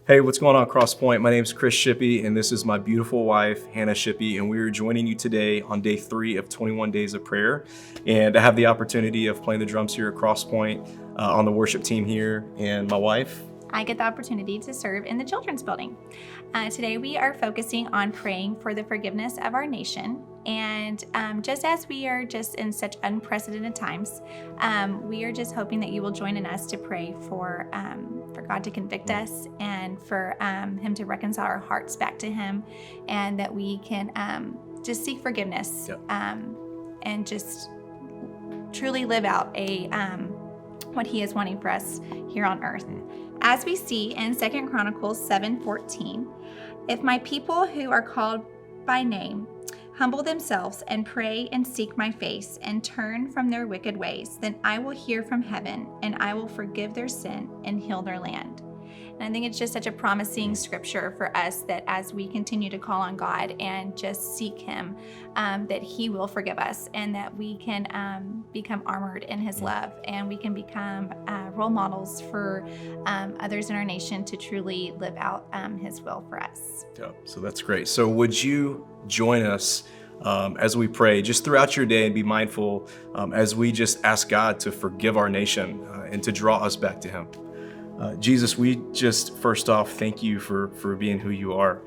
Hey, what's going on, Crosspoint? My name is Chris Shippey, and this is my beautiful wife, Hannah Shippey, and we are joining you today on day 3 of 21 Days of Prayer. And I have the opportunity of playing the drums here at Crosspoint on the worship team here, and my wife. I get the opportunity to serve in the children's building. Today we are focusing on praying for the forgiveness of our nation. And just as we are just in such unprecedented times, we are just hoping that you will join in us to pray for God to convict us and for Him to reconcile our hearts back to Him, and that we can just seek forgiveness. Yep. And just truly live out what He is wanting for us here on earth. As we see in 2 Chronicles 7:14, if my people who are called by name humble themselves and pray and seek my face and turn from their wicked ways, then I will hear from heaven and I will forgive their sin and heal their land. And I think it's just such a promising scripture for us that as we continue to call on God and just seek Him, that He will forgive us, and that we can become armored in His love, and we can become role models for others in our nation to truly live out His will for us. Yeah, so that's great. So would you join us as we pray just throughout your day, and be mindful as we just ask God to forgive our nation and to draw us back to Him. Jesus, we just first off thank you for being who you are.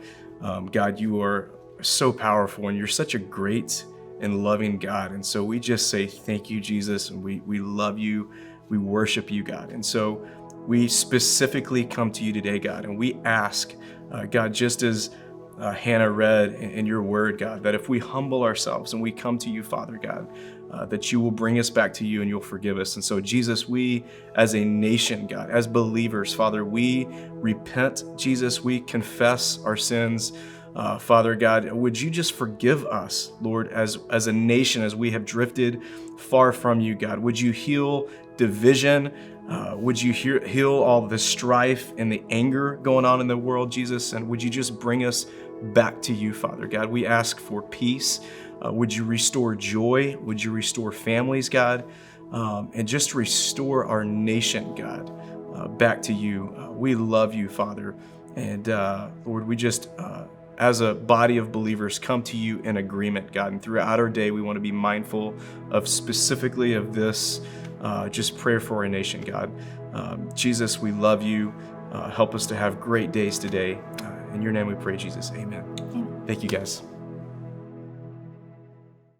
God, you are so powerful, and you're such a great and loving God. And so we just say thank you, Jesus, and we love you. We worship you, God. And so we specifically come to you today, God, and we ask, God, just as Hannah read in your word, God, that if we humble ourselves and we come to you, Father God, that you will bring us back to you and you'll forgive us. And so, Jesus, we as a nation, God, as believers, Father, we repent. Jesus, we confess our sins. Father God, would you just forgive us, Lord, as a nation, as we have drifted far from you, God? Would you heal division? Would you heal all the strife and the anger going on in the world, Jesus? And would you just bring us back to you, Father God? We ask for peace. Would you restore joy? Would you restore families, God? And just restore our nation, God, back to you. We love you, Father. And Lord, we just, as a body of believers, come to you in agreement, God. And throughout our day, we want to be mindful of specifically of this, just prayer for our nation, God. Jesus, we love you. Help us to have great days today. In your name we pray, Jesus. Amen. Amen. Thank you, guys.